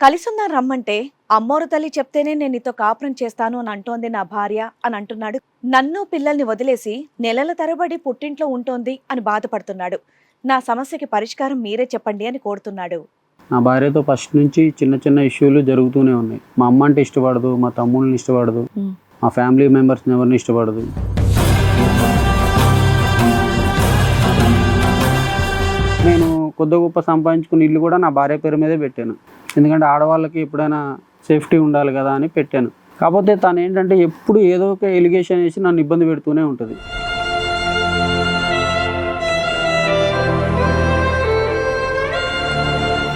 కలిసుందాం రమ్మంటే అమ్మోరు తల్లి చెప్తేనే నేను నీతో కాపురం చేస్తాను అని అంటోంది నా భార్య అని అంటున్నాడు. నన్ను పిల్లల్ని వదిలేసి నెలల తరబడి పుట్టింట్లో ఉంటోంది అని బాధపడుతున్నాడు. నా సమస్యకి పరిష్కారం మీరే చెప్పండి అని కోరుతున్నాడు. నా భార్యతో ఫస్ట్ నుంచి చిన్న చిన్న ఇష్యూలు జరుగుతూనే ఉన్నాయి. మా అమ్మ అంటే ఇష్టపడదు, మా తమ్ముళ్ళని ఇష్టపడదు, మా ఫ్యామిలీ మెంబర్స్ని ఎవరిని ఇష్టపడదు. నేను కొద్ది గొప్ప సంపాదించుకున్న ఇల్లు కూడా నా భార్య పేరు మీదే పెట్టాను. ఎందుకంటే ఆడవాళ్ళకి ఎప్పుడైనా సేఫ్టీ ఉండాలి కదా అని పెట్టాను. కాకపోతే తను ఏంటంటే ఎప్పుడు ఏదో ఒక ఎలిగేషన్ వేసి నన్ను ఇబ్బంది పెడుతూనే ఉంటుంది.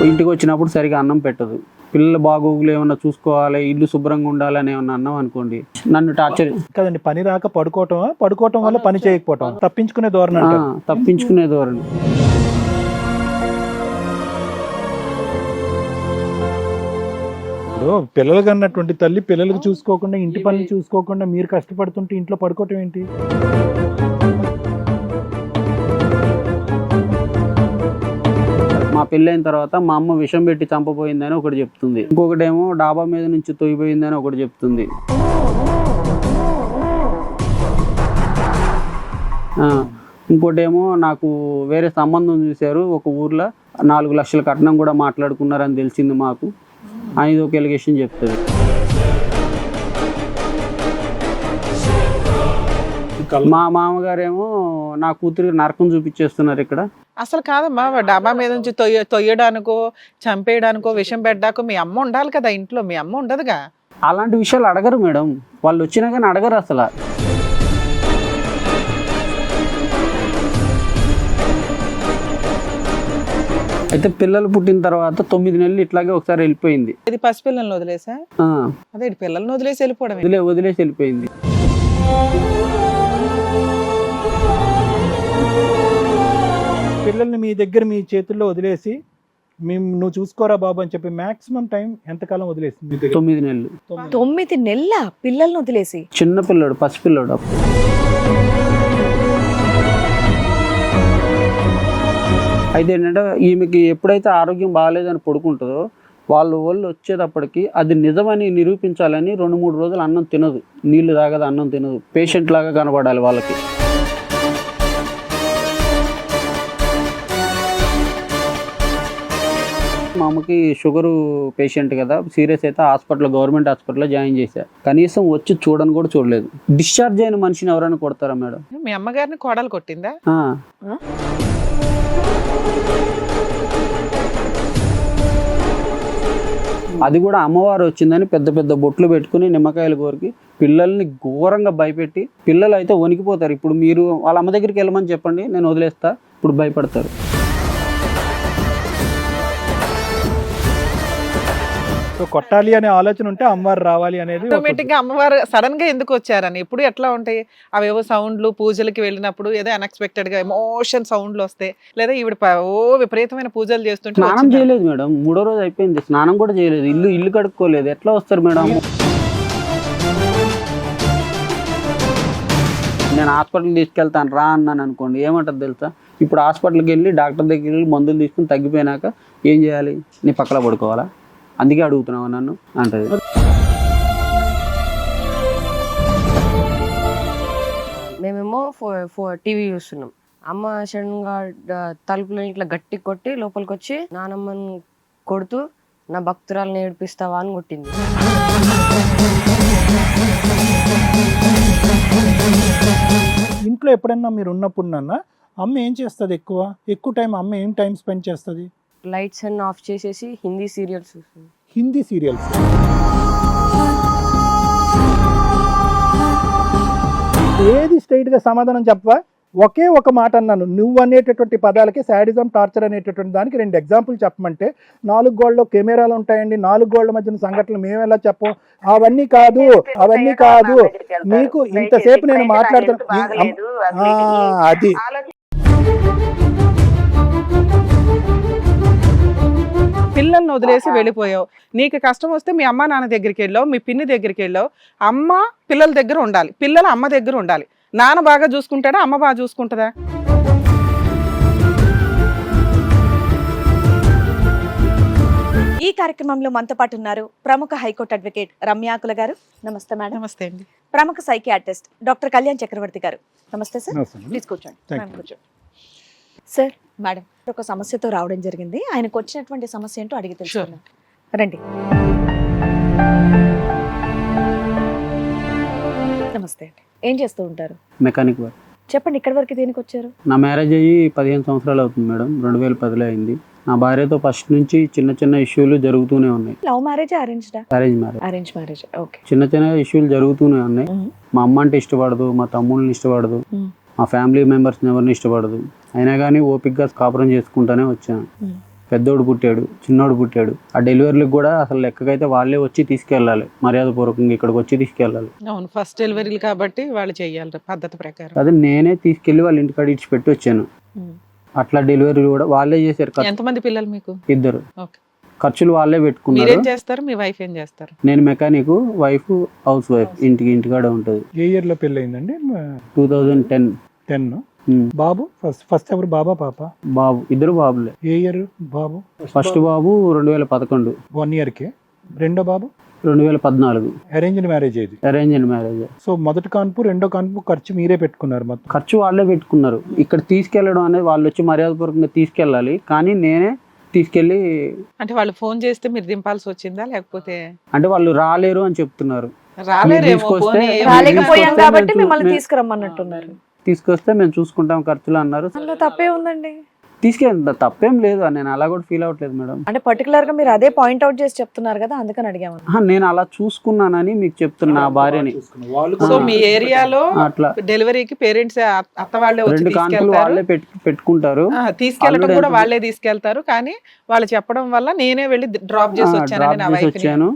ఇంటికి వచ్చినప్పుడు సరిగా అన్నం పెట్టదు. పిల్లల బాగోగులు ఏమన్నా చూసుకోవాలి, ఇల్లు శుభ్రంగా ఉండాలి అని ఏమన్నా అన్నాం అనుకోండి, నన్ను టార్చర్. కదండి, పని రాక పడుకోవటం వల్ల పని చేయకపోవటం, తప్పించుకునే ధోరణి. తప్పించుకునే ధోరణి. ఇప్పుడు పిల్లలకు అన్నటువంటి తల్లి పిల్లలకు చూసుకోకుండా, ఇంటి పనులు చూసుకోకుండా మీరు కష్టపడుతుంటే ఇంట్లో పడుకోవటం ఏంటి? మా పెళ్ళైన తర్వాత మా అమ్మ విషం పెట్టి చంపపోయిందని ఒకటి చెప్తుంది, ఇంకొకటేమో డాబా మీద నుంచి తొయ్యిపోయిందని ఒకటి చెప్తుంది. ఇంకోటేమో నాకు వేరే సంబంధం చూశారు, ఒక ఊర్లో 4 లక్షల కట్నం కూడా మాట్లాడుకున్నారని తెలిసింది మాకు అని ఇది ఒక ఎలిగేషన్ చెప్తుంది. మా మామగారేమో నా కూతురికి నరకం చూపించేస్తున్నారు ఇక్కడ. అసలు కాదమ్మా, డాబా మీద నుంచి తొయ్యడానికో చంపేయడానికో విషం పెట్టడానికో మీ అమ్మ ఉండాలి కదా ఇంట్లో. మీ అమ్మ ఉండదుగా. అలాంటి విషయాలు అడగరు మేడం, వాళ్ళు వచ్చినా కానీ అడగరు అసలు. అయితే పిల్లలు పుట్టిన తర్వాత 9 నెలలు ఇట్లాగే ఒకసారి వెళ్ళిపోయింది. ఇది పసిపిల్లల్ని వదిలేసా? అదే పిల్లల్ని వదిలేసి వెళ్ళిపోవడం. వదిలేసి వెళ్ళిపోయింది. పిల్లల్ని మీ దగ్గర మీ చేతుల్లో వదిలేసి నువ్వు చూసుకోరా బాబు అని చెప్పి మాక్సిమం టైం ఎంతకాలం వదిలేసింది? 9 నెలలు. 9 నెలల పిల్లల్ని వదిలేసి? చిన్న పిల్లడు, పసిపిల్లడు. అప్పుడు అయితే ఏంటంటే ఈమెకి ఎప్పుడైతే ఆరోగ్యం బాగాలేదని పడుకుంటుందో వాళ్ళు వచ్చేటప్పటికి అది నిజమని నిరూపించాలని 2-3 రోజులు అన్నం తినదు, నీళ్లు తాగదు, అన్నం తినదు. పేషెంట్ లాగా కనబడాలి వాళ్ళకి. మా అమ్మకి షుగరు పేషెంట్ కదా, సీరియస్ అయితే గవర్నమెంట్ హాస్పిటల్లో జాయిన్ చేశారు. కనీసం వచ్చి చూడని కూడా చూడలేదు. డిశ్చార్జ్ అయిన మనిషిని ఎవరైనా కొడతారా మేడం? మీ అమ్మగారిని కోడలు కొట్టిందా? అది కూడా అమ్మవారు వచ్చిందని పెద్ద పెద్ద బొట్లు పెట్టుకుని నిమ్మకాయలు కోరికి పిల్లల్ని ఘోరంగా భయపెట్టి, పిల్లలు అయితే వణికిపోతారు. ఇప్పుడు మీరు వాళ్ళ అమ్మ దగ్గరికి వెళ్ళమని చెప్పండి, నేను వదిలేస్తా, ఇప్పుడు భయపడతారు. కొట్టాలి అనే ఆలోచన ఉంటే అమ్మవారు రావాలి అనేది ఆటోమేటిక్ గా అమ్మవారు సడన్ గా ఎందుకు వచ్చారని. ఇప్పుడు ఎట్లా ఉంటాయి అవేవో సౌండ్లు, పూజలకి వెళ్ళినప్పుడు ఏదో అన్ఎక్స్పెక్టెడ్ గా ఎమోషన్ సౌండ్లు వస్తాయి, లేదా ఈవిడ విపరీతమైన పూజలు చేస్తుంటే. స్నానం చేయలేదు మేడం, 3వ రోజు అయిపోయింది, స్నానం కూడా చేయలేదు, ఇల్లు కడుక్కోలేదు. ఎట్లా వస్తారు మేడం? నేను హాస్పిటల్కి తీసుకెళ్తాను రా అన్నాను అనుకోండి, ఏమంటుంది తెలుసా? ఇప్పుడు హాస్పిటల్కి వెళ్ళి డాక్టర్ దగ్గరికి వెళ్ళి మందులు తీసుకుని తగ్గిపోయినాక ఏం చేయాలి? నీ పక్కన పడుకోవాలా? అందుకే అడుగుతున్నావు నన్ను అంటది. మేమేమో టీవీ చూస్తున్నాం. అమ్మ సడన్గా తలుపులో ఇట్లా గట్టి కొట్టి లోపలికి వచ్చి నానమ్మని కొడుతూ నా భక్తురాలను ఏడిపిస్తావా అని కొట్టింది. ఇంట్లో ఎప్పుడైనా మీరు ఉన్నప్పుడు నాన్న అమ్మ ఏం చేస్తుంది? ఎక్కువ టైం అమ్మ ఏం టైం స్పెండ్ చేస్తుంది? లైట్స్ అన్ని ఆఫ్ చేసేసి హిందీ సీరియల్స్ చూస్తుంది. హిందీ సీరియల్స్? ఏది స్ట్రైట్ గా సమాధానం చెప్పవా? ఒకే ఒక మాట అన్నాను, నువ్వు అనేటటువంటి పదాలకి శాడిజం, టార్చర్ అనేటటువంటి దానికి 2 ఎగ్జాంపుల్ చెప్పమంటే 4 గోళ్ళలో కెమెరాలు ఉంటాయండి, 4 గోళ్ళ మధ్యన సంఘటనలు మేము ఎలా చెప్పం? అవన్నీ కాదు మీకు ఇంతసేపు నేను మాట్లాడుతాను అది. పిల్లల్ని వదిలేసి వెళ్ళిపోయావు. నీకు కష్టం వస్తే మీ అమ్మ నాన్న దగ్గరికి వెళ్ళావు, మీ పిన్ని దగ్గరికి వెళ్ళావు. అమ్మ పిల్లల దగ్గర ఉండాలి, పిల్లలు అమ్మ దగ్గర ఉండాలి. నాన్న బాగా చూసుకుంటాడా, అమ్మ బాగా చూసుకుంటుందా? ఈ కార్యక్రమంలో మనతో పాటు ఉన్నారు ప్రముఖ హైకోర్టు అడ్వకేట్ రమ్యాకుల గారు. నమస్తే మేడం. నమస్తే అండి. ప్రముఖ సైకియాట్రిస్ట్ డాక్టర్ కళ్యాణ్ చక్రవర్తి గారు. నమస్తే సార్. నమస్తే మేడం. ప్లీజ్ కూర్చోండి. Thank మేడం కూర్చోండి. సార్, మేడం ఒక సమస్యతో రావడం జరిగింది. ఆయనకు వచ్చినటువంటి సమస్య ఏంటో అడిగి తెలుసుకుందాం. రండి. నమస్తే అండి. ఏం చేస్తూ ఉంటారు? Mechanic work. చెప్పండి, ఇక్కడి వరకు దేనికి వచ్చారు? నా మ్యారేజ్ అయ్యి 15 సంవత్సరాలు అవుతుంది మేడం. 2010లో అయింది. నా భార్యతో ఫస్ట్ నుంచి చిన్న చిన్న ఇష్యూలు జరుగుతూనే ఉన్నాయి. లవ్ మ్యారేజ్, అరేంజ్డా? Arrange marriage. Arrange marriage. Okay. చిన్న చిన్న ఇష్యూలు జరుగుతూనే ఉన్నాయి. మా అమ్మ అంటే ఇష్టపడదు, మా తమ్ముళ్ళని ఇష్టపడదు, మా ఫ్యామిలీ మెంబర్స్ని ఎవరిని ఇష్టపడదు. అయినా కానీ ఓపిక్గా కాపురం చేసుకుంటూనే వచ్చాను. పెద్దోడు పుట్టాడు, చిన్నోడు పుట్టాడు. ఆ డెలివరీలకు కూడా అసలు లెక్కకైతే వాళ్ళే వచ్చి తీసుకెళ్ళాలి, మర్యాదపూర్వకంగా ఇక్కడికి వచ్చి తీసుకెళ్ళాలి. అవును, ఫస్ట్ డెలివరీలు కాబట్టి వాళ్ళు చెయ్యాలి పద్ధతి ప్రకారం. అదే నేనే తీసుకెళ్ళి వాళ్ళ ఇంటికాడ ఇచ్చి పెట్టి వచ్చాను. అట్లా డెలివరీలు కూడా వాళ్ళే చేశారు. ఎంతమంది పిల్లలు మీకు? 2. ఓకే. ఖర్చులు వాళ్ళే పెట్టుకున్నారు. మీరేం చేస్తారు, మీ వైఫ్ ఏం చేస్తారు? నేను మెకానిక్, వైఫ్ హౌస్ వైఫ్, ఇంటికాడ ఉంటుంది. ఏ ఇయర్ లో పెళ్ళి అయిందండి? 2010. 10. బాబు ఫస్ట్ ఎవరు, బాబా పాప? బాబు, 2 బాబులే. ఏ ఇయర్ బాబు? ఫస్ట్ బాబు 2011. 1 year కి. రెండో బాబు 2014. అరేంజ్డ్ మ్యారేజ్ ఇది. Arranged marriage. సో మొదటి కాన్పు రెండో కాన్పు ఖర్చు మీరే పెట్టుకున్నారు మొత్తం? ఖర్చు వాళ్ళే పెట్టుకున్నారు. ఇక్కడ తీసుకెళ్లడం అనేది వాళ్ళు వచ్చి మర్యాదపూర్వకంగా తీసుకెళ్ళాలి, కానీ నేనే తీసుకెళ్ళి. అంటే వాళ్ళు ఫోన్ చేస్తే మీరు దింపాల్సి వచ్చిందా లేకపోతే? అంటే వాళ్ళు రాలేరు అని చెప్తున్నారు. రాలేరేమో, పోనీ ఏమో. రాలేకపోయాం కాబట్టి మిమ్మల్ని తీసుకురమ్మన్నట్టున్నారు. తీసుకొస్తే మేము చూసుకుంటాం ఖర్చులు అన్నారు. అందులో తప్పే ఉందండి. తీసుకెళ్ళి తప్పేం లేదు, నేను అలా కూడా ఫీల్ అవ్వట్లేదు మేడం. అంటే పర్టికులర్ గా మీరు అదే పాయింట్ అవుట్ చేసి చెప్తున్నారు కదా, అందుకని అడిగాము. నేను అలా చూసుకున్నానని మీకు చెప్తున్నా. నా భార్యని సో మీ ఏరియాలో అట్లా డెలివరీకి పేరెంట్స్ అత్త వాళ్ళే వచ్చి 2 కాన్పులు తీసుకెళ్తారు. వాళ్ళే పెట్టుకుంటారు. తీసుకెళ్ళడం కూడా వాళ్ళే తీసుకెళ్తారు, కానీ వాళ్ళు చెప్పడం వల్ల నేనే వెళ్ళి డ్రాప్ చేసి వచ్చానండి నా వైఫ్ ని. వచ్చాను.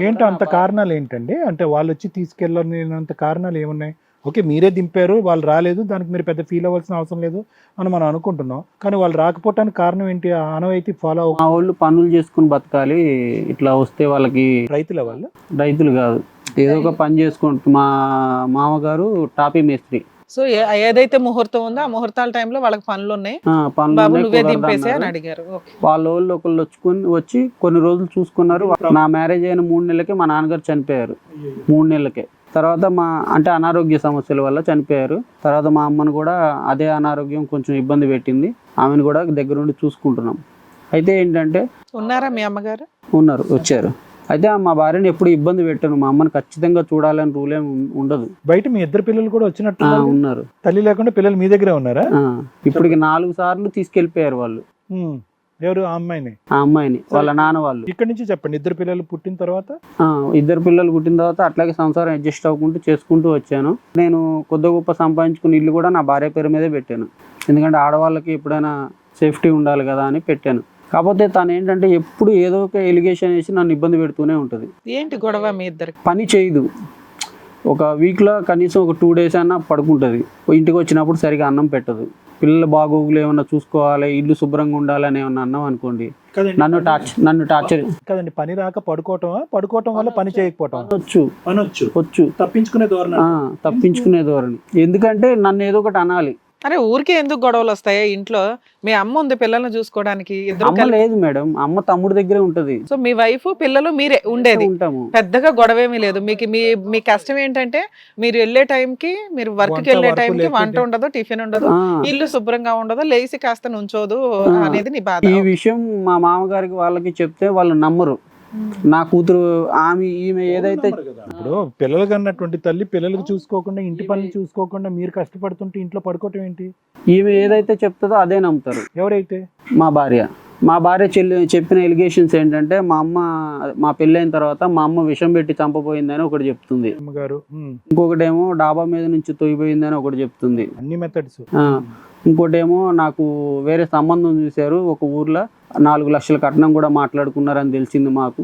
ఏంటో అంత కారణాలు ఏంటండి? అంటే వాళ్ళు వచ్చి తీసుకెళ్ళినంత కారణాలు ఏమున్నాయి? ఓకే, మీరే దింపారు, వాళ్ళు రాలేదు, దానికి మీరు పెద్ద ఫీల్ అవ్వాల్సిన అవసరం లేదు అని మనం అనుకుంటున్నాం. కానీ వాళ్ళు రాకపోవటానికి కారణం ఏంటి? ఆనవాయితీ ఫాలో మా వాళ్ళు పనులు చేసుకుని బతకాలి. ఇట్లా వస్తే వాళ్ళకి రైతుల వాళ్ళు? రైతులు కాదు, ఏదో ఒక పని చేసుకుంటూ. మా మామగారు టాపీ మేస్త్రి. సో ఏదైతే ముహూర్తం ఉందో ఆ ముహూర్తాల టైంలో వాళ్ళకి పనులు ఉన్నాయి, పనులు బాబు ఉన్నాయి, నువ్వే కుదరదు దింపేసే అని అన్నారు. అడిగారు. ఓకే. వాళ్ళ వాళ్ళు ఒకళ్ళు వచ్చి కొన్ని రోజులు చూసుకున్నారు. నా మ్యారేజ్ అయిన 3 నెలలకే మా నాన్నగారు చనిపోయారు. 3 నెలలకే. తర్వాత అంటే అనారోగ్య సమస్యల వల్ల చనిపోయారు. తర్వాత మా అమ్మను కూడా అదే అనారోగ్యం కొంచెం ఇబ్బంది పెట్టింది. ఆమెను కూడా దగ్గరుండి చూసుకుంటున్నాం. అయితే ఏంటంటే ఉన్నారా మీ అమ్మగారు? ఉన్నారు, వచ్చారు. అయితే మా భార్యని ఎప్పుడు ఇబ్బంది పెట్టాను. మా అమ్మని ఖచ్చితంగా చూడాలని రూల్ ఏమి ఉండదు. బయట మీ 2 పిల్లలు కూడా వచ్చినట్టు ఉన్నారు. తల్లి లేకుండా పిల్లలు మీ దగ్గరే ఉన్నారా? ఇప్పటికి 4 సార్లు తీసుకెళ్లిపోయారు వాళ్ళు. ఎవరు? ఆ అమ్మాయిని? ఆ అమ్మాయిని వాళ్ళ నాన్న వాళ్ళు. ఇక్కడ నుంచి చెప్పండి. 2 పిల్లలు పుట్టిన తర్వాత? 2 పిల్లలు పుట్టిన తర్వాత అట్లాగే సంసారం అడ్జస్ట్ అవ్వకుంటూ చేసుకుంటూ వచ్చాను. నేను కొద్ది గొప్ప సంపాదించుకున్న ఇల్లు కూడా నా భార్య పేరు మీదే పెట్టాను. ఎందుకంటే ఆడవాళ్ళకి ఎప్పుడైనా సేఫ్టీ ఉండాలి కదా అని పెట్టాను. కాకపోతే తను ఏంటంటే ఎప్పుడు ఏదో ఒక ఎలిగేషన్ వేసి నన్ను ఇబ్బంది పెడుతూనే ఉంటుంది. ఏంటి గొడవ మీ ఇద్దరికి? పని చేయదు. ఒక వీక్లో కనీసం ఒక 2 days అన్నా పడుకుంటుంది. ఇంటికి వచ్చినప్పుడు సరిగా అన్నం పెట్టదు. పిల్లల బాగోగులు ఏమన్నా చూసుకోవాలి, ఇల్లు శుభ్రంగా ఉండాలని ఏమన్నా అన్నాం అనుకోండి, నన్ను టార్చర్. కదండి, పని రాక పడుకోవటం వల్ల పని చేయకపోవటం. వచ్చు తప్పించుకునే ధోరణి. ఎందుకంటే నన్ను ఏదో ఒకటి అనాలి. అరే ఊరికే ఎందుకు గొడవలు వస్తాయి ఇంట్లో? మీ అమ్మ ఉంది పిల్లల్ని చూసుకోవడానికి. అమ్మ లేదు మేడం, అమ్మ తమ్ముడు దగ్గరే ఉంటది. సో మీ వైఫ్ పిల్లలు మీరే ఉండేది, ఉంటాము. పెద్దగా గొడవేమీ లేదు. మీ కష్టం ఏంటంటే మీరు వెళ్ళే టైంకి, మీరు వర్క్ కి వెళ్ళే టైంకి వంట ఉండదు, టిఫిన్ ఉండదు, ఇల్లు శుభ్రంగా ఉండదు, లేచి కాస్త నుంచోదు అనేది నీ బాధ. ఈ విషయం మా మామగారికి వాళ్ళకి చెప్తే వాళ్ళు నమ్మరు. నా కూతురు ఈమె ఏదైతే ఇప్పుడు పిల్లలు కన్నటువంటి తల్లి పిల్లలకు చూసుకోకుండా, ఇంటి పనులు చూసుకోకుండా మీరు కష్టపడుతుంటే ఇంట్లో పడుకోవటం ఏంటి? ఈమె ఏదైతే చెప్తుందో అదే నమ్ముతారు. ఎవరైతే? మా భార్య చెప్పిన ఎలిగేషన్స్ ఏంటంటే మా పెళ్ళైన తర్వాత మా అమ్మ విషం పెట్టి చంపబోయిందని ఒకటి చెప్తుంది. అమ్మగారు. ఇంకొకటేమో డాబా మీద నుంచి తొయ్యిపోయిందని ఒకటి చెప్తుంది. అన్ని మెథడ్స్. ఇంకోటేమో నాకు వేరే సంబంధం చూశారు ఒక ఊర్లో, 4 లక్షల కట్నం కూడా మాట్లాడుకున్నారని తెలిసింది మాకు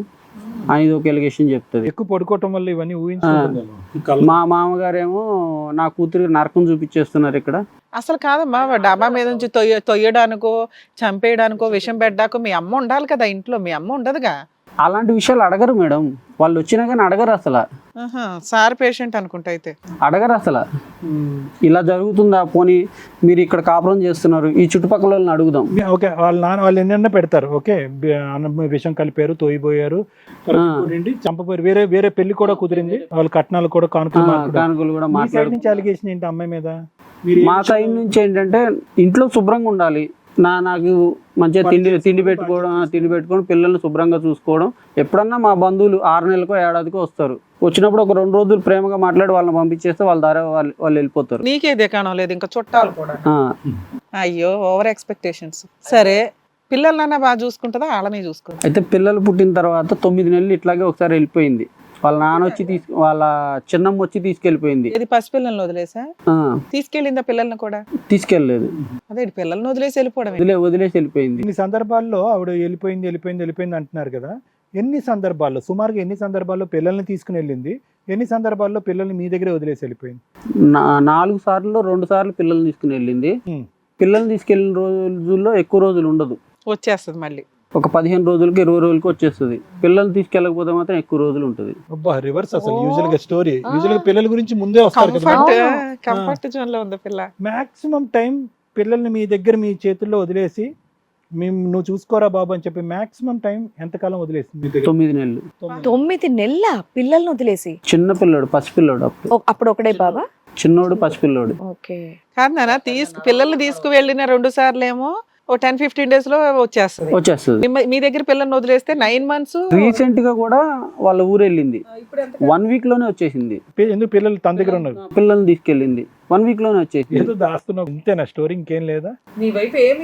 అనేది ఒక ఎలిగేషన్ చెప్తుంది. ఎక్కువ పడుకోవటం వల్ల ఇవన్నీ ఊహించుకుంటున్నాను. మా మామగారేమో నా కూతురికి నరకం చూపించేస్తున్నారు ఇక్కడ. అసలు కాదమ్మా, డాబా మీద నుంచి తొయ్యడానికో చంపేయడానికో విషం పెట్టడానికో మీ అమ్మ ఉండాలి కదా ఇంట్లో. మీ అమ్మ ఉండదుగా. అలాంటి విషయాలు అడగరు మేడం. వాళ్ళు వచ్చినా కానీ అడగరు అసలు. సార్ పేషెంట్ అనుకుంటా అయితే. అడగరు అసలు. ఇలా జరుగుతుందా, పోనీ మీరు ఇక్కడ కాపురం చేస్తున్నారు, ఈ చుట్టుపక్కల వాళ్ళని అడుగుదాం. ఓకే, వాళ్ళ నాన్న వాళ్ళు ఎన్నెన్న పెడతారు. ఓకే, అన్నం విషం కలిపారు, తోయిపోయారు, చంపపోయారు, వేరే వేరే పెళ్లి కూడా కుదిరింది, వాళ్ళ కట్నాలు కూడా కానుకలు కూడా మాట్లాడు. అలిగేషన్ ఏంటి అమ్మాయి మీద? మా సైడ్ నుంచి ఏంటంటే ఇంట్లో శుభ్రంగా ఉండాలి, నాకు మంచిగా తిండి పెట్టుకోవడం పిల్లల్ని శుభ్రంగా చూసుకోవడం. ఎప్పుడన్నా మా బంధువులు 6 నెలలకో ఏడాదికో వస్తారు, వచ్చినప్పుడు ఒక 2 రోజులు ప్రేమగా మాట్లాడి వాళ్ళని పంపించేస్తే వాళ్ళ దారి వాళ్ళు వెళ్ళిపోతారు. నీకేదే కానలేదు ఇంకా చుట్టాలు కూడా. అయ్యో, ఓవర్ ఎక్స్పెక్టేషన్స్. సరే, పిల్లలన్నా బాగా చూసుకుంటుందా, వాళ్ళని చూసుకుంటా? అయితే పిల్లలు పుట్టిన తర్వాత 9 నెలలు ఇట్లాగే ఒకసారి వెళ్ళిపోయింది. వాళ్ళ నాన్న వచ్చి వాళ్ళ చిన్నమ్మ వచ్చి తీసుకెళ్లిపోయింది. ఇది పసిపిల్లల్ని వదిలేసా? తీసుకెళ్ళిందా పిల్లల్ని కూడా? తీసుకెళ్ళలేదు. అదే పిల్లల్ని వదిలేసి వెళ్ళిపోవడం. వదిలేసి వెళ్ళిపోయింది. ఇన్ని సందర్భాల్లో ఆవిడ వెళ్ళిపోయింది అంటున్నారు కదా, ఎన్ని సందర్భాల్లో, సుమారుగా ఎన్ని సందర్భాల్లో పిల్లల్ని తీసుకుని వెళ్ళింది, ఎన్ని సందర్భాల్లో పిల్లల్ని మీ దగ్గరే వదిలేసి వెళ్ళిపోయింది? 4 సార్లు 2 సార్లు పిల్లల్ని తీసుకుని వెళ్ళింది. పిల్లల్ని తీసుకెళ్ళిన రోజుల్లో ఎక్కువ రోజులు ఉండదు, వచ్చేస్తుంది మళ్ళీ. ఒక 15 రోజులకి 20 రోజులకి వచ్చేస్తుంది. పిల్లల్ని తీసుకెళ్ళకపోతే మాత్రం ఎక్కువ రోజులు ఉంటుంది. రివర్స్ అసలు యూజువల్ గా స్టోరీ. యూజువల్ గా పిల్లల గురించి ముందే వస్తారు కదా, కంఫర్ట్ జోన్ లో ఉంది పిల్ల. మాక్సిమం టైం పిల్లల్ని మీ దగ్గర మీ చేతుల్లో వదిలేసి నువ్వు చూసుకోరా బాబు అని చెప్పి మాక్సిమం టైం ఎంతకాలం వదిలేసింది? 9 నెలలు. 9 నెలల పిల్లల్ని వదిలేసి? చిన్న పిల్లోడు, పసిపిల్లోడు. అప్పుడు ఒకడే బాబా? చిన్నోడు, పసిపిల్లోడు. ఓకే. కాదు నాన్న, పిల్లల్ని తీసుకువెళ్ళిన 2 సార్లు ఏమో 10-15 డేస్ లో వచ్చేస్తుంది. మీ దగ్గర పిల్లల్ని వదిలేస్తే 9 మంత్స్. రీసెంట్ గా కూడా వాళ్ళ ఊరు వెళ్ళింది, 1 వీక్ లోనే వచ్చేసింది. ఎందుకు పిల్లలు తన దగ్గర ఉన్నారు, పిల్లల్ని తీసుకెళ్ళింది, 1 వీక్ లోనే వచ్చేసింది. ఏదో దాస్తున్నావు ఇంతేనా స్టోరీ, ఇంకేం లేదా?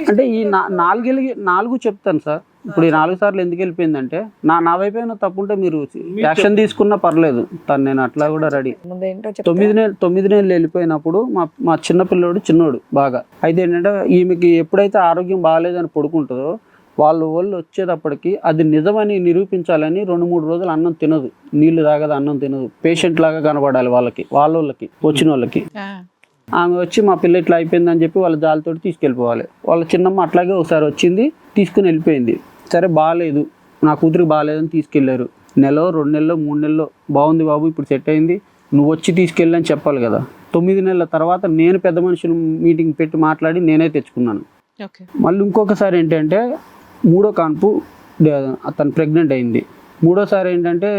అంటే ఈ 4 చెప్తాను సార్. ఇప్పుడు ఈ 4 సార్లు ఎందుకు వెళ్ళిపోయిందంటే నా వైపు ఏమైనా తప్పు ఉంటే మీరు యాక్షన్ తీసుకున్నా పర్లేదు, తను నేను అట్లా కూడా రెడీ. 9 నెలలు వెళ్ళిపోయినప్పుడు మా చిన్నోడు బాగా అయితే ఏంటంటే ఈమెకి ఎప్పుడైతే ఆరోగ్యం బాగాలేదని పడుకుంటుందో వాళ్ళు వచ్చేటప్పటికి అది నిజమని నిరూపించాలని 2-3 రోజులు అన్నం తినదు, నీళ్లు తాగదు, అన్నం తినదు, పేషెంట్ లాగా కనబడాలి వాళ్ళకి వచ్చిన వాళ్ళకి. ఆమె వచ్చి మా పిల్ల ఇట్లా అయిపోయిందని చెప్పి వాళ్ళ జాలితోటి తీసుకెళ్ళిపోవాలి. వాళ్ళ చిన్నమ్మ అట్లాగే ఒకసారి వచ్చింది, తీసుకుని వెళ్ళిపోయింది. సరే బాగాలేదు, నా కూతురికి బాగాలేదని తీసుకెళ్లారు. 1 నెల 2 నెలలు 3 నెలలు బాగుంది బాబు, ఇప్పుడు సెట్ అయింది, నువ్వు వచ్చి తీసుకెళ్ళని చెప్పాలి కదా. 9 నెలల తర్వాత నేను పెద్ద మనుషులు మీటింగ్ పెట్టి మాట్లాడి నేనే తెచ్చుకున్నాను. మళ్ళీ ఇంకొకసారి ఏంటంటే 3వ కాన్పు అతను ప్రెగ్నెంట్ అయింది. 3వసారి ఏంటంటే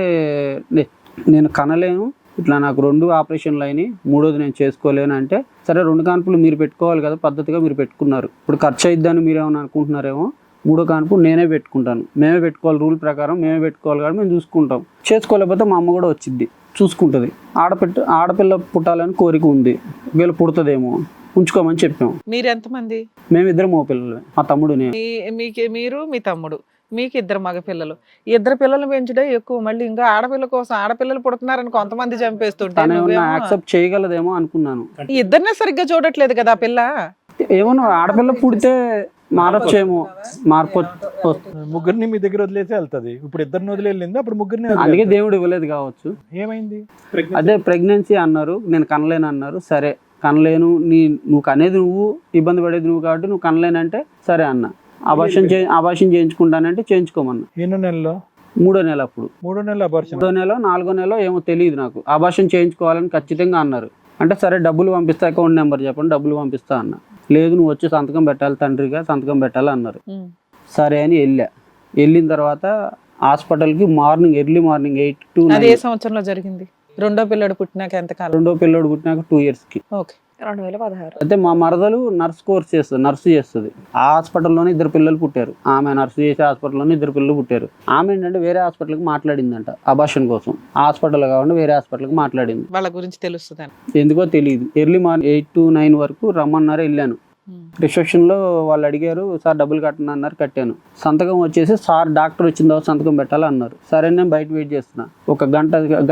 నేను కనలేను, ఇట్లా నాకు 2 ఆపరేషన్లు అయినాయి, 3వది నేను చేసుకోలేను అంటే, సరే 2 కాన్పులు మీరు పెట్టుకోవాలి కదా, పద్ధతిగా మీరు పెట్టుకున్నారు, ఇప్పుడు ఖర్చు అయిద్దని మీరు ఏమైనా అనుకుంటున్నారేమో, 3వ కాన్పు నేనే పెట్టుకుంటాను, మేమే పెట్టుకోవాలి, రూల్ ప్రకారం మేమే పెట్టుకోవాలి కాబట్టి మేము చూసుకుంటాం. చేసుకోలేకపోతే మా అమ్మ కూడా వచ్చిద్ది, చూసుకుంటుంది. ఆడపిల్ల పుట్టాలని కోరిక ఉంది, వీళ్ళ పుడుతుందేమో, ఉంచుకోమని చెప్పాం. మీరు ఎంతమంది? మేమిద్దరం మగ పిల్లలు, మా తమ్ముడు నేను. మీరు మీ తమ్ముడు, మీకు 2 మగ పిల్లలు. 2 పిల్లలు పెంచడే ఎక్కువ, మళ్ళీ ఇంకా ఆడపిల్ల కోసం ఆడపిల్లలు పుడుతున్నారని కొంతమంది చంపేస్తుంటే యాక్సెప్ట్ చేయగలదేమో అనుకున్నాను. ఇద్దరినే సరిగ్గా చూడట్లేదు కదా పిల్ల. ఏమో ఆడపిల్ల పుడితే మారొచ్చేమో, ముగ్గురిని మీ దగ్గర వదిలేసి వెళ్తుంది. ఇప్పుడు 2 వదిలి వెళ్ళింది, అప్పుడు ముగ్గురిని. అందుకే దేవుడు ఇవ్వలేదు కావచ్చు. ఏమైంది? అదే ప్రెగ్నెన్సీ అన్నారు, నేను కనలేను అన్నారు. సరే కనలేను, నువ్వు కనేది నువ్వు, ఇబ్బంది పడేది నువ్వు కాబట్టి నువ్వు కనలేనంటే సరే అన్న. అబార్షన్ చేయించుకుంటానంటే చేయించుకోమన్నా. ఎన్నో నెలలో? 3వ నెల. అప్పుడు 3వ నెల అబార్షన్, 3వ నెల 4వ నెల ఏమో తెలియదు నాకు. అబార్షన్ చేయించుకోవాలని ఖచ్చితంగా అన్నారు. అంటే సరే డబ్బులు పంపిస్తా, అకౌంట్ నెంబర్ చెప్పండి, డబ్బులు పంపిస్తా అన్న. లేదు నువ్వు వచ్చి సంతకం పెట్టాలి, తండ్రిగా సంతకం పెట్టాలి అన్నారు. సరే అని వెళ్ళిన తర్వాత హాస్పిటల్కి ఎర్లీ మార్నింగ్ 8 to 9. ఏ సంవత్సరంలో జరిగింది? 2వ పిల్లడు పుట్టినాక ఎంతకాలం? 2వ పిల్లడు పుట్టినాక 2 yearsకి. 2016. అయితే మా మరదలు నర్స్ కోర్స్ చేస్తుంది, నర్సు చేస్తుంది. ఆ హాస్పిటల్లోనే 2 పిల్లలు పుట్టారు. ఆమె నర్సు చేసే హాస్పిటల్లోనే 2 పిల్లలు పుట్టారు. ఆమె ఏంటంటే వేరే హాస్పిటల్కి మాట్లాడిందంట అబార్షన్ కోసం. ఆ హాస్పిటల్ కాకుండా వేరే హాస్పిటల్కి మాట్లాడింది. వాళ్ళ గురించి తెలుస్తుంది ఎందుకో తెలియదు. ఎర్లీ మార్నింగ్ 8 to 9 వరకు రమ్మన్నారు, వెళ్ళాను. రిసెప్షన్లో వాళ్ళు అడిగారు, సార్ డబ్బులు కట్టను అన్నారు, కట్టాను. సంతకం వచ్చేసి సార్ డాక్టర్ వచ్చిన తర్వాత సంతకం పెట్టాలి అన్నారు. సరే నేను బయట వెయిట్ చేస్తున్నా, ఒక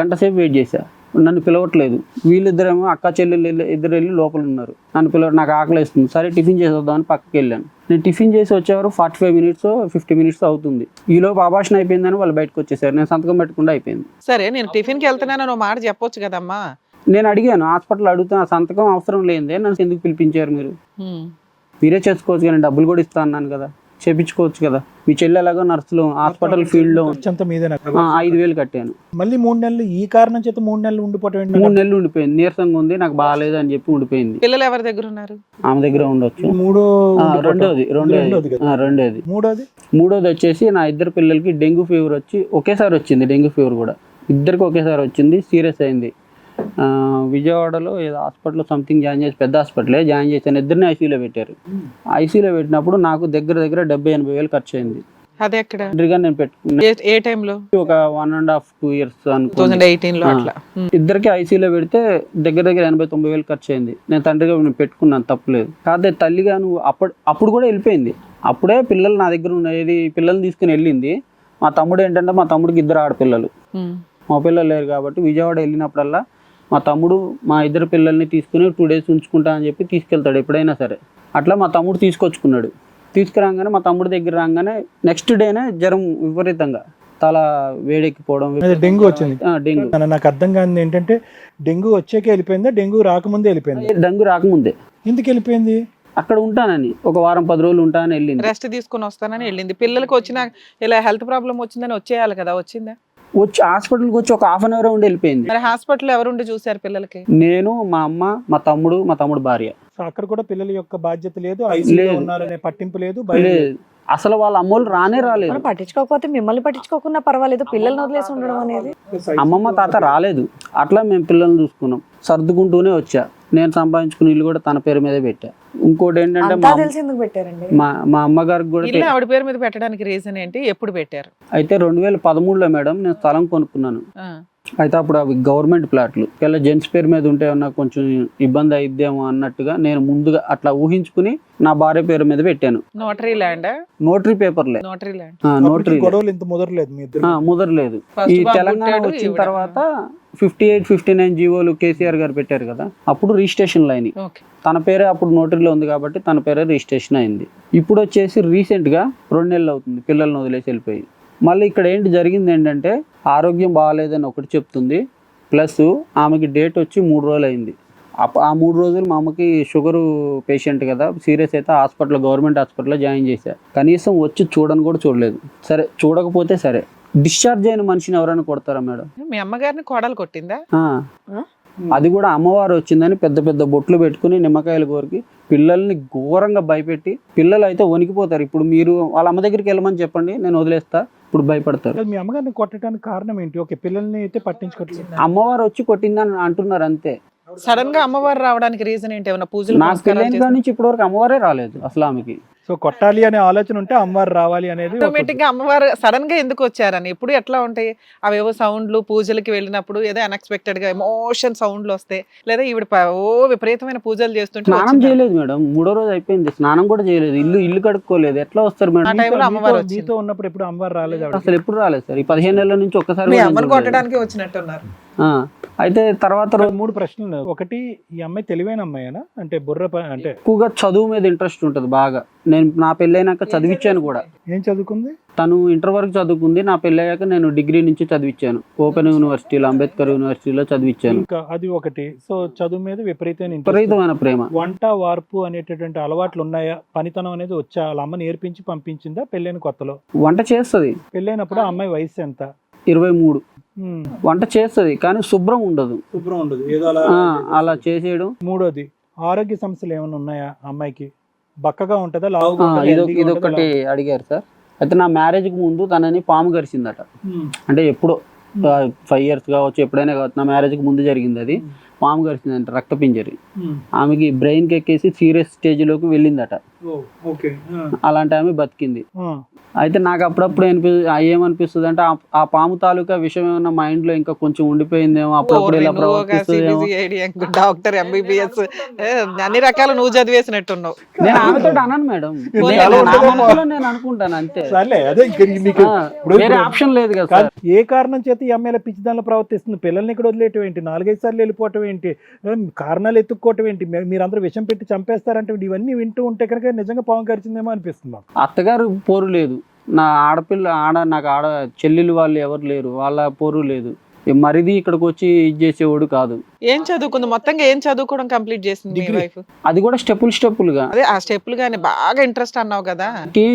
గంట సేపు వెయిట్ చేశా. నన్ను పిలవట్లేదు. వీళ్ళిద్దరేమో అక్క చెల్లెళ్ళు ఇద్దరు వెళ్ళి లోపల ఉన్నారు. నన్ను నాకు ఆకలి వేస్తుంది. సరే టిఫిన్ చేసి వద్దామని పక్కకి వెళ్ళాను. నేను టిఫిన్ చేసి వచ్చేవారు 45 minutes 50 minutes అవుతుంది. ఈలోపు అబార్షన్ అయిపోయిందని వాళ్ళు బయటకు వచ్చేసారు. నేను సంతకం పెట్టకుండా అయిపోయింది. సరే నేను టిఫిన్కి వెళ్తున్నాను నువ్వు మాట చెప్పొచ్చు కదమ్మా. నేను అడిగాను, హాస్పిటల్ అడుగుతున్నా, సంతకం అవసరం లేదే, నన్ను ఎందుకు పిలిపించారు, మీరే చేసుకోవచ్చు కానీ డబ్బులు కూడా ఇస్తా అన్నాను కదా, చేపించుకోవచ్చు కదా. మీ చెల్లి ఎలాగో నర్సులు హాస్పిటల్ ఫీల్డ్లో ఖర్చంతా మీదేనా? 5,000 కట్టాను. మళ్ళీ 3 నెలలు ఈ కారణం చేత 3 నెలలు ఉండిపోవటం ఏంటి? 3 నెలలు ఉండిపోయింది. నీరసంగా ఉంది, నాకు బాగాలేదు అని చెప్పి ఉండిపోయింది. పిల్లలు ఎవరి దగ్గర ఉన్నారు? ఆమె దగ్గర ఉండొచ్చు. రెండోది వచ్చేసి నా ఇద్దరు పిల్లలకి డెంగ్యూ ఫీవర్ వచ్చి ఒకేసారి వచ్చింది. డెంగ్యూ ఫీవర్ కూడా ఇద్దరికి ఒకేసారి వచ్చింది, సీరియస్ అయింది. విజయవాడలో ఏదో హాస్పిటల్లో సంథింగ్ జాయిన్ చేసి, పెద్ద హాస్పిటలే జాయిన్ చేశాను. ఇద్దరిని ఐసీయూలో పెట్టారు. ఐసీయూలో పెట్టినప్పుడు నాకు దగ్గర 70,000-80,000 ఖర్చు అయింది. అది ఎక్కడ నేను పెట్టుకున్నా ఏ టైంలో? ఒక 1.5-2 years 2018లో అట్లా. ఇద్దరికి ఐసీయూలో పెడితే దగ్గర 80,000-90,000 ఖర్చు అయింది. నేను తండ్రిగా నేను పెట్టుకున్నాను, తప్పులేదు. కాకపోతే తల్లిగా నువ్వు అప్పుడు కూడా వెళ్ళిపోయింది. అప్పుడే పిల్లలు నా దగ్గర ఉన్నది, పిల్లల్ని తీసుకుని వెళ్ళింది. మా తమ్ముడు ఏంటంటే, మా తమ్ముడికి 2 ఆడపిల్లలు, మా పిల్లలు లేరు కాబట్టి విజయవాడ వెళ్ళినప్పుడల్లా మా తమ్ముడు మా ఇద్దరు పిల్లల్ని తీసుకుని 2 days ఉంచుకుంటా అని చెప్పి తీసుకెళ్తాడు ఎప్పుడైనా సరే. అట్లా మా తమ్ముడు తీసుకొచ్చుకున్నాడు. తీసుకురాగానే మా తమ్ముడి దగ్గర రాగానే నెక్స్ట్ డేనే జ్వరం విపరీతంగా, తల వేడెక్కిపోవడం, డెంగ్యూ వచ్చింది. డెంగ్యూ. నాకు అర్థం కాదు ఏంటంటే, డెంగ్యూ వచ్చాకే వెళ్ళిపోయిందా, డెంగ్యూ రాకముందే వెళ్ళిపోయింది? డెంగ్యూ రాకముందే. ఎందుకు వెళ్ళిపోయింది? అక్కడ ఉంటానని, ఒక వారం 10 రోజులు ఉంటానని వెళ్ళింది. రెస్ట్ తీసుకుని వస్తానని వెళ్ళింది. పిల్లలకి వచ్చిన ఇలా హెల్త్ ప్రాబ్లం వచ్చిందని వచ్చేయాలి కదా, వచ్చిందా? వచ్చి హాస్పిటల్కి వచ్చి ఒక 1/2 hour ఉండి వెళ్ళిపోయింది. మరి హాస్పిటల్ ఎవరుండి చూసారు పిల్లలకి? నేను, మా అమ్మ, మా తమ్ముడు భార్య. అక్కడ కూడా పిల్లల యొక్క బాధ్యత లేదు, ఐసీయూలో ఉన్నారనే పట్టింపు లేదు, భయం లేదు. అసలు వాళ్ళ అమ్మోళ్ళు రాలేదు. మనం పట్టించుకోకపోతే మిమ్మల్ని పట్టించుకోకుండా పర్వాలేదు, పిల్లల్ని వదిలేసి ఉండడం అనేది. అమ్మమ్మ తాత రాలేదు. అట్లా మేము పిల్లల్ని చూసుకున్నాం, సర్దుకుంటూనే వచ్చా. నేను సంపాదించుకున్న ఇల్లు కూడా తన పేరు మీదే పెట్టా. ఇంకోటి ఏంటంటే, తెలిసి పెట్టారండి మా అమ్మగారికి కూడా ఇల్లు ఆవిడ పేరు మీద పెట్టడానికి రీజన్ ఏంటి? ఎప్పుడు పెట్టారు? అయితే 2013లో మేడం నేను స్థలం కొనుక్కున్నాను. అయితే అప్పుడు అవి గవర్నమెంట్ ప్లాట్లు, ఇలా జెంట్స్ పేరు మీద ఉంటే ఏమన్నా కొంచెం ఇబ్బంది అయిద్దేమో అన్నట్టుగా నేను ముందుగా అట్లా ఊహించుకుని నా భార్య పేరు మీద పెట్టాను. Notary land? నోటరీ పేపర్లే. Notary land. నోటరీ గొడవలు ఇంత ముదరలేదు. ఈ తెలంగాణ వచ్చిన తర్వాత 58, 59 జీవోలు కేసీఆర్ గారు పెట్టారు కదా, అప్పుడు రిజిస్ట్రేషన్లు అయినాయి. తన పేరే అప్పుడు నోటరీలో ఉంది కాబట్టి తన పేరే రిజిస్ట్రేషన్ అయింది. ఇప్పుడు వచ్చేసి రీసెంట్గా 2 నెలలు అవుతుంది పిల్లల్ని వదిలేసి వెళ్ళిపోయి. మళ్ళీ ఇక్కడ ఏంటి జరిగింది ఏంటంటే, ఆరోగ్యం బాగాలేదని ఒకటి చెప్తుంది, ప్లస్ ఆమెకి డేట్ వచ్చి 3 రోజులు అయింది. ఆ 3 రోజులు మా అమ్మకి షుగరు పేషెంట్ కదా, సీరియస్ అయితే హాస్పిటల్లో, గవర్నమెంట్ హాస్పిటల్లో జాయిన్ చేశారు. కనీసం వచ్చి చూడని కూడా చూడలేదు. సరే, చూడకపోతే సరే, డిశ్చార్జ్ అయిన మనిషిని ఎవరైనా కొడతారా మేడం? మీ అమ్మగారిని కోడలు కొట్టిందా? అది కూడా అమ్మవారు వచ్చిందని పెద్ద పెద్ద బొట్లు పెట్టుకుని నిమ్మకాయలు కోరికి పిల్లల్ని ఘోరంగా భయపెట్టి, పిల్లలు అయితే వణికిపోతారు. ఇప్పుడు మీరు వాళ్ళ అమ్మ దగ్గరికి వెళ్ళమని చెప్పండి, నేను వదిలేస్తా, ఇప్పుడు భయపడతారు. మీ అమ్మగారిని కొట్టడానికి కారణం ఏంటి? ఓకే, పిల్లల్ని అయితే పట్టించుకోవట్లేదు, అమ్మవారు వచ్చి కొట్టిందని అంటున్నారు అంతే. సడన్ గా అమ్మవారు రావడానికి రీజన్ ఏంటి? ఏమైనా పూజలు? నాకు పెళ్ళైన కాడి నుంచి ఇప్పటి వరకు అమ్మవారే రాలేదు అసలు ఆమెకి. సో కొట్టాలి అనే ఆలోచన ఉంటే అమ్మవారు రావాలి అనేది ఆటోమేటిక్ గా అమ్మవారు సడన్ గా ఎందుకు వచ్చారని. ఇప్పుడు ఎట్లా ఉంటాయి అవేవో సౌండ్లు, పూజలకి వెళ్ళినప్పుడు ఏదో అన్ఎక్స్పెక్టెడ్ గా ఎమోషన్ సౌండ్లు వస్తాయి, లేదా ఈవిడ విపరీతమైన పూజలు చేస్తుంటే. స్నానం చేయలేదు మేడం, 3వ రోజు అయిపోయింది, స్నానం కూడా చేయలేదు, ఇల్లు కడుక్కోలేదు, ఎట్లా వస్తారు మేడం? ఆ టైంలో అమ్మవారు వచ్చింది. మీతో ఉన్నప్పుడు ఎప్పుడు అమ్మవారు రాలేదు? అసలు ఎప్పుడు రాలేదు సార్. ఈ 15 నెలల నుంచి ఒక్కసారి అమ్మని కొట్టడానికి వచ్చినట్టున్నారు. అయితే తర్వాత 3 ప్రశ్నలు. ఒకటి, ఈ అమ్మాయి తెలివైన అమ్మాయినా? అంటే బుర్ర అంటే ఎక్కువగా చదువు మీద ఇంట్రెస్ట్ ఉంటుంది బాగా. నేను నా పెళ్ళైనాక చదివించాను కూడా. ఏం చదువుకుంది? తను ఇంటర్ వరకు చదువుకుంది. నా పెళ్ళయ్యాక నేను డిగ్రీ నుంచి చదివించాను, ఓపెన్ యూనివర్సిటీలో, అంబేద్కర్ యూనివర్సిటీలో చదివించాను. ఇంకా అది ఒకటి. సో చదువు మీద విపరీతమైన ప్రేమ. వంట వార్పు అనేటటువంటి అలవాట్లు ఉన్నాయా? పనితనం అనేది వచ్చా? వాళ్ళ అమ్మ నేర్పించి పంపించిందా పెళ్ళైన కొత్తలో? వంట చేస్తుంది. పెళ్ళైనప్పుడు ఆ అమ్మాయి వయసు ఎంత? 23. వంట చేస్తుంది కానీ శుభ్రం ఉండదు. ఏదో అలా చేసేయడం. 3వది, ఆరోగ్య సమస్యలు ఏమైనా ఉన్నాయా అమ్మాయికి? బక్కగా ఉంటుందా, లావుగా? ఇదొకటి అడిగారు సార్. అయితే నా మ్యారేజ్కి ముందు తనని పాము గరిచిందట. అంటే ఎప్పుడో 5 years కావచ్చు, ఎప్పుడైనా కావచ్చు, నా మ్యారేజ్కి ముందు జరిగింది అది. పాము గరిచిందంట, రక్తపింజరి. ఆమెకి బ్రెయిన్కి ఎక్కేసి సీరియస్ స్టేజ్లోకి వెళ్ళిందట. అలాంటి ఆమె బతికింది. అయితే నాకు అప్పుడప్పుడు ఏమనిపిస్తుంది అంటే, ఆ పాము తాలూకా విషయం ఏమన్నా మైండ్ లో ఇంకా కొంచెం ఉండిపోయిందేమో, అప్పుడప్పుడు ఇలా డాక్టర్, ఎంబీబీఎస్ అన్ని రకాలు నువ్వు చదివేసినట్టున్నావు. నేను ఆమెతో అన్నాను మేడం, నేను అనుకుంటాను అంతే, వేరే ఆప్షన్ లేదు కదా. ఏ కారణం చేత ఈ అమ్మాయిల పిచ్చిదానిలో ప్రవర్తిస్తుంది? పిల్లల్ని ఇక్కడ వదిలేయటం ఏంటి? 4-5 సార్లు వెళ్ళిపోవటం ఏంటి? కారణాలు ఎత్తుక్కోవటం ఏంటి? మీరందరూ విషం పెట్టి చంపేస్తారంటే ఇవన్నీ వింటూ ఉంటే కనుక నిజంగా పాము కరిచిందేమో అనిపిస్తుంది. అత్తగారు పోరు లేదు, నా నాకు చెల్లెలు వాళ్ళు ఎవరు లేరు, వాళ్ళ పోరు లేదు. మరిది ఇక్కడికి వచ్చి ఇది చేసేవాడు కాదు. ఏం చదువుకుంది మొత్తంగా? ఏం చదువుకోవడం కంప్లీట్ చేసింది మీ వైఫ్? అది కూడా స్టెప్పులుగా అదే ఆ స్టెప్పులు గానీ బాగా ఇంట్రెస్ట్ అన్నావు కదా. కి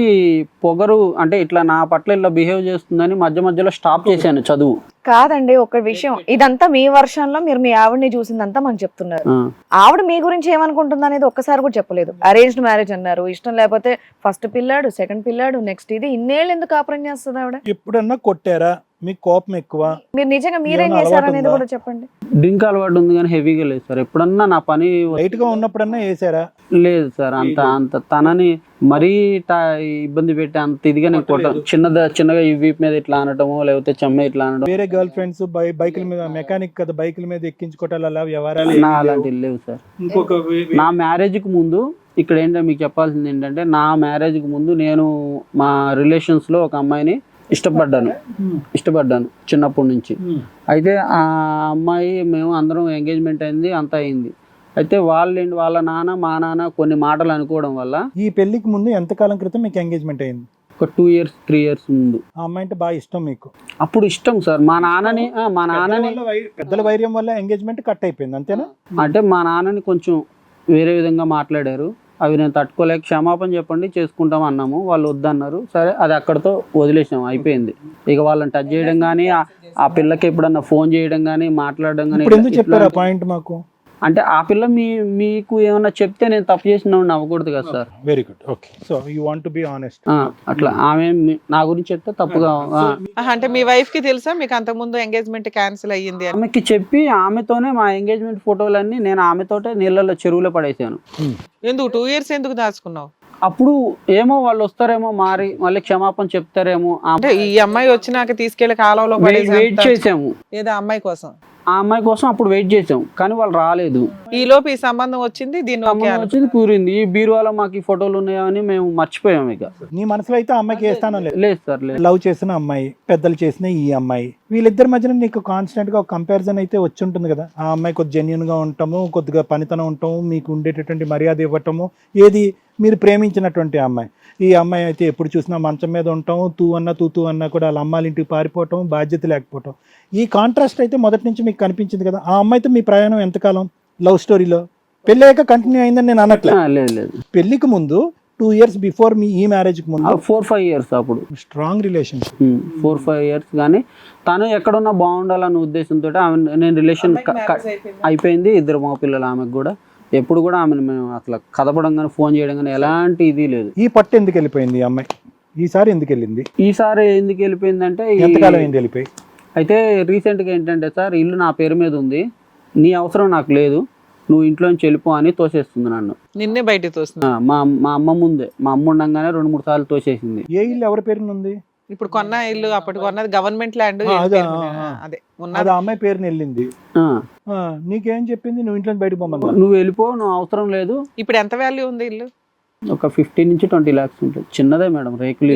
పొగరు అంటే ఇట్లా నా పట్ల ఇట్లా బిహేవ్ చేస్తుందని మధ్యలో స్టాప్ చేశాను చదువు. కాదండి, ఒక విషయం, ఇదంతా మీ వర్షంలో మీరు మీ ఆవిడని చూసిందంతా మనకు చెప్తున్నారు. ఆ, ఆవిడ మీ గురించి ఏమనుకుంటుంది అనేది ఒక్కసారి కూడా చెప్పలేదు. అరేంజ్డ్ మ్యారేజ్ అన్నారు, ఇష్టం లేకపోతే ఫస్ట్ పిల్లాడు, సెకండ్ పిల్లాడు, నెక్స్ట్ ఇది, ఇన్నేళ్ళు ఎందుకు కాపురం చేస్తుంది ఆవిడ? ఎప్పుడన్నా కొట్టారా? మీకు కోపం ఎక్కువ? మీరు నిజంగా మీరేం ఏమైనా చేశారు అలవాటు అనేది ఉందా? కూడా చెప్పండి. డ్రింక్ అలవాటు ఉంది కానీ హెవీగా లేదు సార్. ఎప్పుడన్నా నా పని లైట్ గా ఉన్నప్పుడన్నా వేసారా? లేదు సార్. అంత తనని మరీ ఇబ్బంది పెట్టి అంత ఇదిగా నేను కొట్టాను. చిన్నగా ఈ వీప్ మీద ఇట్లా అనటము, లేకపోతే చెమ్మ ఇట్లా అనడం. వేరే గర్ల్ ఫ్రెండ్స్ బైకుల మీద, మెకానిక్ కదా, బైకుల మీద ఎక్కించుకోవటాలు అలా వ్యవహారాలు నా అలాంటివి లేవు సార్. ఇంకొక నా మ్యారేజ్కి ముందు ఇక్కడ ఏంటంటే మీకు చెప్పాల్సింది ఏంటంటే, నా మ్యారేజ్కి ముందు నేను మా రిలేషన్స్లో ఒక అమ్మాయిని ఇష్టపడ్డాను చిన్నప్పటి నుంచి. అయితే ఆ అమ్మాయి మేము అందరం ఎంగేజ్మెంట్ అయింది, అంతా అయింది. అయితే వాళ్ళ నాన్న మా నాన్న కొన్ని మాటలు అనుకోవడం వల్ల. ఈ పెళ్లికి ముందు ఎంతకాలం క్రితం మీకు ఎంగేజ్మెంట్ అయింది? ఒక 2 years 3 years ముందు. ఆ అమ్మాయి అంటే బాగా ఇష్టం మీకు? అప్పుడు ఇష్టం సార్. మా నాన్నని పెద్దల వైర్యం వల్ల ఎంగేజ్మెంట్ కట్ అయిపోయింది అంతేనా? అంటే మా నాన్నని కొంచెం వేరే విధంగా మాట్లాడారు. అవి నేను తట్టుకోలేక క్షమాపణ చెప్పండి చేసుకుంటాం అన్నాము. వాళ్ళు వద్దన్నారు. సరే అది అక్కడితో వదిలేసాం, అయిపోయింది. ఇక వాళ్ళని టచ్ చేయడం కానీ, ఆ పిల్లకి ఎప్పుడన్నా ఫోన్ చేయడం కానీ, మాట్లాడడం కానీ. ఇప్పుడు ఎందుకు చెప్పారు ఆ పాయింట్ మాకు? అంటే ఆ పిల్ల మీకు ఏమన్నా చెప్తే నేను తప్పు చేసిన అవ్వకూడదు కదా sir. Very good, okay. So you want to be honest. అట్లా ఆమె నా గురించి చెప్తే తప్పుగా. అంటే మీ వైఫ్ కి తెలుసా మీకు అంతకుముందు ఎంగేజ్మెంట్ క్యాన్సిల్ అయ్యింది అని? ఆమెకి చెప్పి ఆమెతోనే మా ఎంగేజ్మెంట్ ఫోటోలన్నీ నేను ఆమెతోటే నీళ్ళల్లో చెరువులో పడేసాను. ఎందుకు 2 years ఎందుకు దాచుకున్నావు? అప్పుడు ఏమో వాళ్ళు వస్తారేమో, మళ్ళీ క్షమాపణ చెప్తారేమో. అంటే ఈ అమ్మాయి వచ్చినాక తీసుకెళ్లి కాలంలో వెయిట్ చేసాము ఏదో అమ్మాయి కోసం. ఆ అమ్మాయి కోసం అప్పుడు వెయిట్ చేసాం, కానీ వాళ్ళు రాలేదు. ఈ లోపు ఈ సంబంధం వచ్చింది, దీన్ని వచ్చింది, కూరింది. ఈ బీరువాలో మాకు ఈ ఫోటోలు ఉన్నాయని మేము మర్చిపోయాం. ఇక నీ మనసులో అయితే అమ్మాయికి వేస్తానో లేదు సార్, లేదు. లవ్ చేసిన అమ్మాయి, పెద్దలు చేసిన ఈ అమ్మాయి, వీళ్ళిద్దరి మధ్యన నీకు కాన్స్టెంట్ గా ఒక కంపారిజన్ అయితే వచ్చి ఉంటుంది కదా. ఆ అమ్మాయి కొద్ది జెన్యున్ గా ఉంటాము, కొద్దిగా పనితనం ఉంటాము, మీకు ఉండేటటువంటి మర్యాద ఇవ్వటము, ఏది మీరు ప్రేమించినటువంటి అమ్మాయి. ఈ అమ్మాయి అయితే ఎప్పుడు చూసినా మంచం మీద ఉంటాము, తూ అన్నా కూడా వాళ్ళ అమ్మాయిల ఇంటికి పారిపోవటం, బాధ్యత లేకపోవటం. ఈ కాంట్రాస్ట్ అయితే మొదటి నుంచి మీకు కనిపించింది కదా. ఆ అమ్మాయితో మీ ప్రయాణం ఎంతకాలం లవ్ స్టోరీలో? పెళ్ళి అయ్యాక కంటిన్యూ అయిందని నేను అనట్లేదు. లేదు. పెళ్లికి ముందు 2 years బిఫోర్ మీ ఈ మ్యారేజ్ కి ముందు 4-5 years అప్పుడు స్ట్రాంగ్ రిలేషన్షిప్. 4-5 years. కానీ తను ఎక్కడున్నా బాగుండాలన్న ఉద్దేశంతో నేను రిలేషన్ అయిపోయింది. 2 మగ పిల్లలు ఆమెకు కూడా. ఎప్పుడు కూడా ఆమెను మేము అసలు కదపడం కానీ, ఫోన్ చేయడం కానీ ఎలాంటి ఇది లేదు. ఈ పట్టు ఎందుకు వెళ్ళిపోయింది ఈ అమ్మాయి? ఈసారి ఎందుకు వెళ్ళింది? ఈసారి ఎందుకు వెళ్ళిపోయిందంటే, ఎంతకాలం ఏంటి వెళ్ళిపోయి? అయితే రీసెంట్గా ఏంటంటే సార్, ఇల్లు నా పేరు మీద ఉంది, నీ అవసరం నాకు లేదు, నువ్వు ఇంట్లోంచి వెళ్ళిపో అని తోసేస్తుంది నన్ను. నిన్నే బయట తోస్తుంది? మా అమ్మ ముందే. మా అమ్మ ఉండగానే 2-3 సార్లు తోసేసింది. ఏ ఇల్లు ఎవరి పేరున ఉంది? ఇప్పుడు కొన్న ఇల్లు అప్పటి కొన్నది గవర్నమెంట్ ల్యాండ్. అదే అదే అది అమ్మాయి పేరుని వెళ్ళింది. నీకేం చెప్పింది? నువ్వు ఇంట్లో బయటకు పోమన్నా? నువ్వు వెళ్ళిపో, నువ్వు అవసరం లేదు. ఇప్పుడు ఎంత వాల్యూ ఉంది ఇల్లు? ఒక 15 నుంచి 20 lakhs ఉంటుంది. చిన్నదే మేడం, రేకులు.